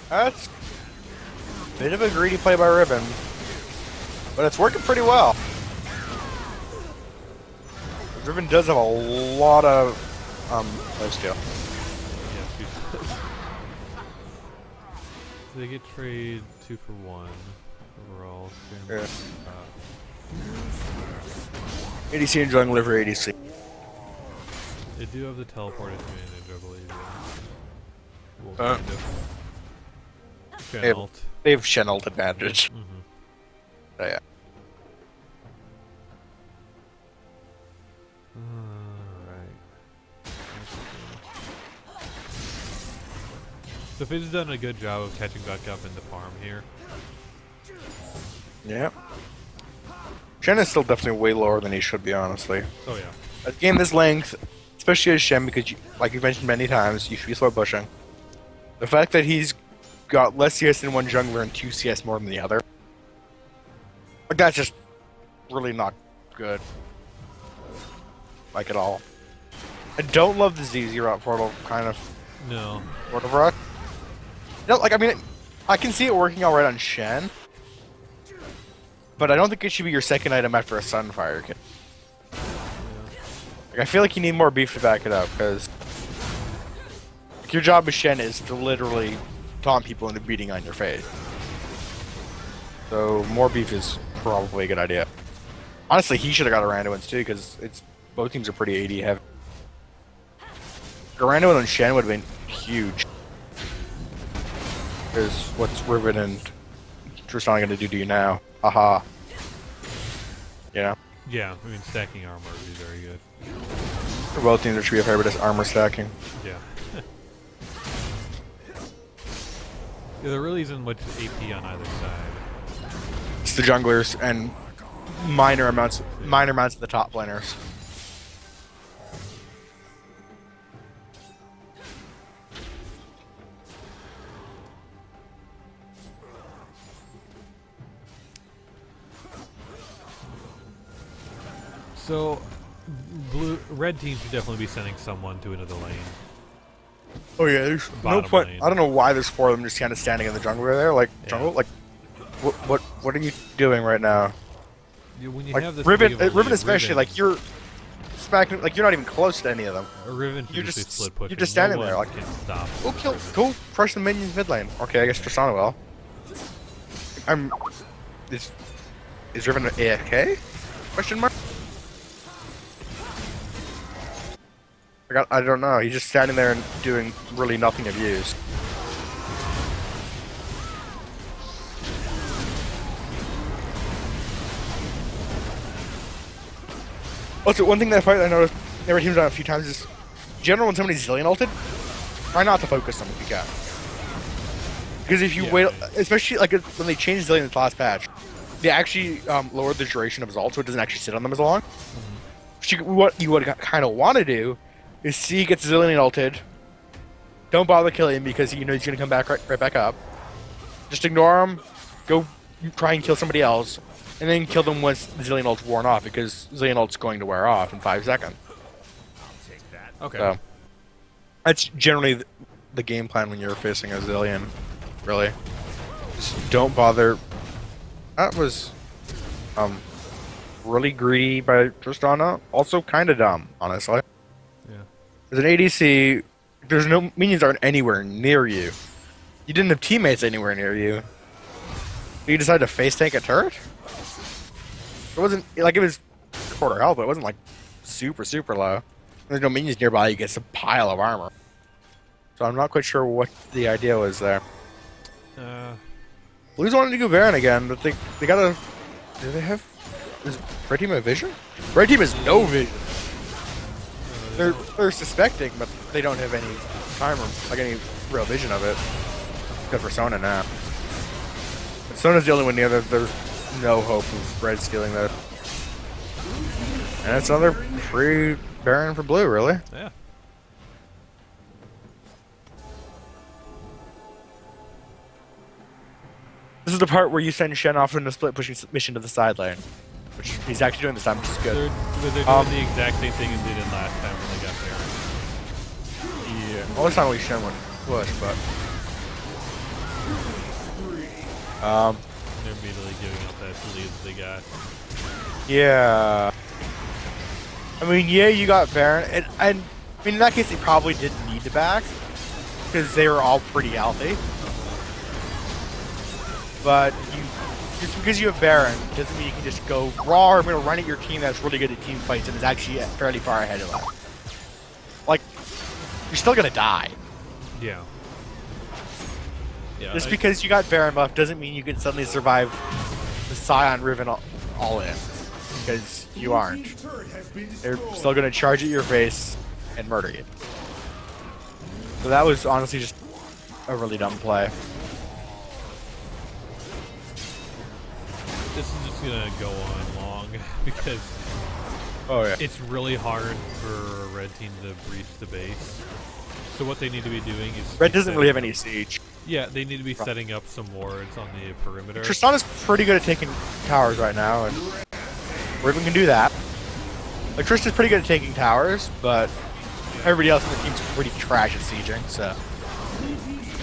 That's a bit of a greedy play by Ribbon, but it's working pretty well. Ribbon does have a lot of life steal. Yeah, they get trade 2 for 1 overall. Yeah. ADC and jungler for ADC. They do have the teleport advantage, I believe. Well, Uh, kind of. They have, Ult. they have Shen ult advantage. Mm-hmm. Oh, yeah. Alright. So Fizz has done a good job of catching back up into farm here. Yeah. Shen is still definitely way lower than he should be, honestly. Oh yeah. A game this length, especially as Shen, because like you've mentioned many times, you should be slow pushing. The fact that he's got less CS than one jungler and 2 CS more than the other, like, that's just really not good. Like, at all. I don't love the ZZ route portal kind of No. sort of route. You know, like, I mean, I can see it working alright on Shen, but I don't think it should be your second item after a Sunfire kit. Like, I feel like you need more beef to back it up, because your job as Shen is to literally taunt people into beating on your face. So more beef is probably a good idea. Honestly, he should have got a Randuin's too, because both teams are pretty AD heavy. A Randuin and Shen would have been huge. Because what's Riven and Tristan going to do to you now? Haha. You know? Yeah, I mean stacking armor would be very good. For both teams, there should be a fair bit of armor stacking. Yeah. Yeah, there really isn't much AP on either side. It's the junglers and minor amounts of the top laners. So, red team should definitely be sending someone to another lane. Oh yeah, there's no Bottom point. lane. I don't know why there's 4 of them just kind of standing in the jungle there. Like Yeah. jungle, like what are you doing right now? When you Like have this Riven, big of a Riven lead, especially. Like you're smacking, like you're not even close to any of them. Riven can you're usually just- split push. you're just standing there, like, can stop. Go kill, Riven. go crush the minions mid lane. Okay, I guess Tristana will. Is Riven an AFK? Question mark. I don't know. He's just standing there and doing really nothing of use. Also, one thing that I noticed every team's done a few times is, general when somebody's Zillion ulted, try not to focus them if you can. Because if you Yeah. wait, especially like when they changed Zillion in the last patch, they actually lowered the duration of his ult so it doesn't actually sit on them as long. What you would kind of want to do is see he gets Zillion ulted, don't bother killing him because you know he's going to come back right back up. Just ignore him, go try and kill somebody else, and then kill them once the Zillion ult's worn off because Zillion ult's going to wear off in 5 seconds. Okay. So that's generally the game plan when you're facing a Zillion, really. Just don't bother. That was really greedy by Tristana. Also kind of dumb, honestly. Yeah. As an ADC, there's no minions aren't anywhere near you. You didn't have teammates anywhere near you. You decided to face tank a turret? It wasn't like it was quarter health, but it wasn't like super low. There's no minions nearby. He gets a pile of armor. So I'm not quite sure what the idea was there. Blues wanted to go Baron again, but they gotta. Do they have? Does red team have vision? Red team has no vision. They're suspecting, but they don't have any timer, like any real vision of it. Except for Sona now. But Sona's the only one near there. There's no hope of red stealing that. And it's another free Baron for blue, really. Yeah. This is the part where you send Shen off in a split pushing mission to the side lane. Which he's actually doing this time, which is good. They're doing the exact same thing as they did last time when they got there. Yeah. Well, it's not really Shen would push, but They're immediately giving up that lead that they got. yeah. I mean, yeah, you got Baron, and I mean, in that case, they probably didn't need to back because they were all pretty healthy. But just because you have Baron doesn't mean you can just go raw. I'm going to run at your team that's really good at team fights and is actually fairly far ahead of us. you're still gonna die. Yeah. Yeah. Just because you got Baron buff doesn't mean you can suddenly survive the Scion Riven all in. Because you aren't. Team's turret has been They're destroyed. still gonna charge at your face and murder you. So that was honestly just a really dumb play. This is just gonna go on long because Oh yeah. it's really hard for a red team to breach the base. So what they need to be doing is Red doesn't really have setting any up- siege. Yeah, they need to be setting up some wards on the perimeter. Tristana's pretty good at taking towers right now, and Riven can do that. Like Tristan's pretty good at taking towers, but everybody else in the team's pretty trash at sieging. So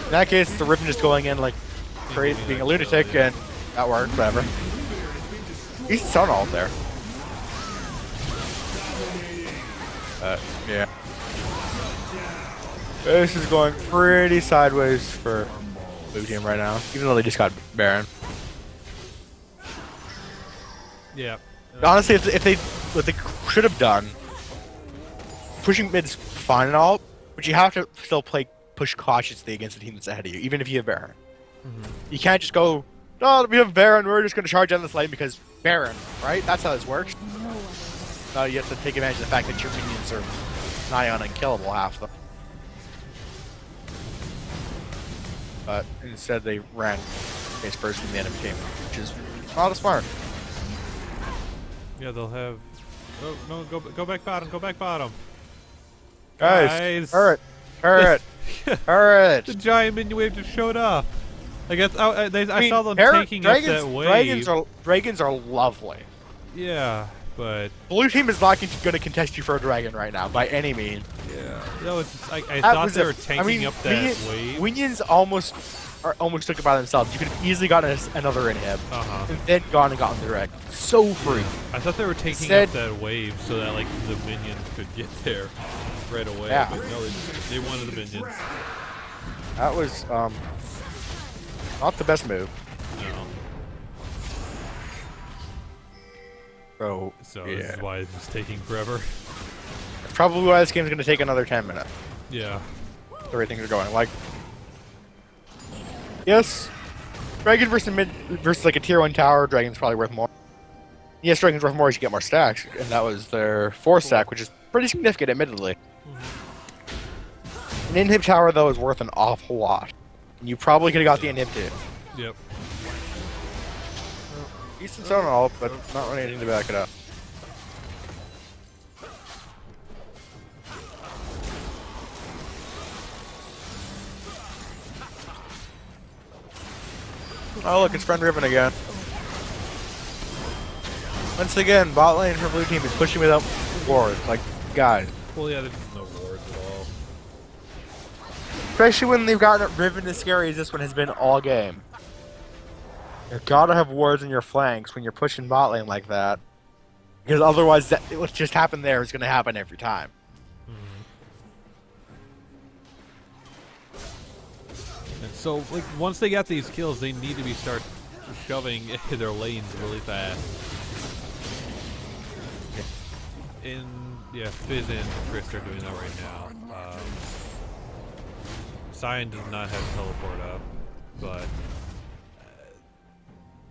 in that case, the Riven just going in like crazy, being a lunatic, and that worked. Whatever. He's sun ult there. Yeah. This is going pretty sideways for blue team right now, even though they just got Baron. Yeah. Honestly, if they what they should have done, pushing mid's fine and all, but you have to still push cautiously against the team that's ahead of you, even if you have Baron. You can't just go, no, we have Baron, we're just going to charge down this lane because Baron, right? That's how this works. No other way. No, you have to take advantage of the fact that your minions are nigh on unkillable half of them. But instead they ran face first in the enemy team, which is not as smart. Yeah, they'll have. Oh no! Go back bottom. Go back bottom. Guys, turret, turret, turret. The giant minion wave just showed up. I guess I mean, saw them taking up dragons, that wave. dragons are lovely. Yeah, but Blue team is not going to contest you for a dragon right now by any means. yeah, that was just, I That thought was they a- were tanking up that wave. Minions almost took it by themselves. You could have easily gotten another inhib, and then gone and gotten the wreck. So free. I thought they were taking Instead- up that wave so that like the minions could get there right away. Yeah. But no, they wanted the minions. That was not the best move. No. So this is why it's just taking forever. Probably why this game's going to take another 10 minutes. Yeah. The way things are going. Like, yes, dragon versus like a tier 1 tower, dragon's probably worth more. Yes, dragon's worth more as you get more stacks, and that was their 4 stack, which is pretty significant, admittedly. An inhib tower, though, is worth an awful lot. And you probably could have got the inhib too. Yep. Decent zone and all, but not really anything to back it up. Oh look, it's friend Riven again. Once again, bot lane for blue team is pushing without wards. Like, guys. Well, yeah, there's just no wards at all. Especially when they've gotten Riven as scary as this one has been all game. You gotta have wards in your flanks when you're pushing bot lane like that. Because otherwise, what just happened there is gonna happen every time. And so, like, once they got these kills, they need to be start shoving their lanes really fast. Yeah, Fizz and Chris are doing that right now. Cyan does not have teleport up, but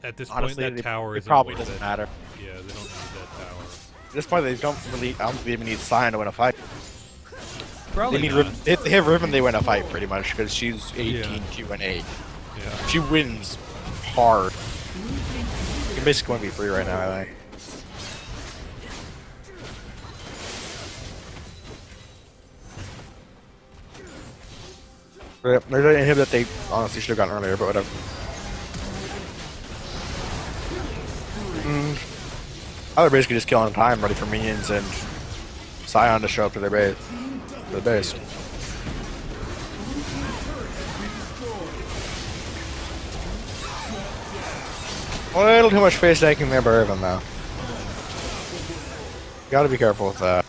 at this Honestly, point, that tower it isn't probably worth doesn't it. matter. Yeah, they don't need that tower. At this point, they don't really. I don't think they even need Cyan to win a fight. Probably They need not. Riven. If they have Riven, they win a fight pretty much because she's 18, 2, and 8. Yeah. She wins hard. You're basically going to be free right now, I think. But there's an inhib that they honestly should have gotten earlier, but whatever. They're basically just killing time, ready for minions and Scion to show up to their base. To the base. A little too much face taking there by Riven though. Gotta be careful with that.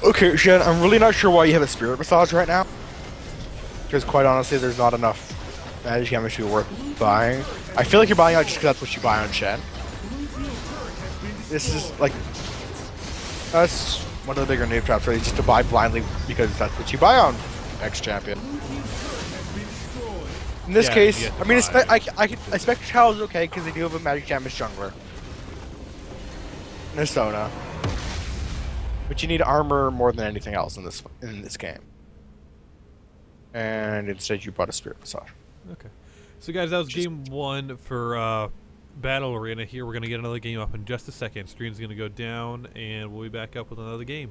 Okay, Shen, I'm really not sure why you have a Spirit Massage right now. Because quite honestly, there's not enough Magic chemistry worth buying. I feel like you're buying out just because that's what you buy on Shen. This is like that's one of the bigger name traps, really, just to buy blindly because that's what you buy on X Champion. In this case, I mean, I expect Chao is okay because they do have a Magic Damage jungler, Nisona, but you need armor more than anything else in this game. And instead, you bought a Spirit Massage. Okay. So, guys, that was game 1 for Battle Arena. Here, we're going to get another game up in just a second. Stream's going to go down, and we'll be back up with another game.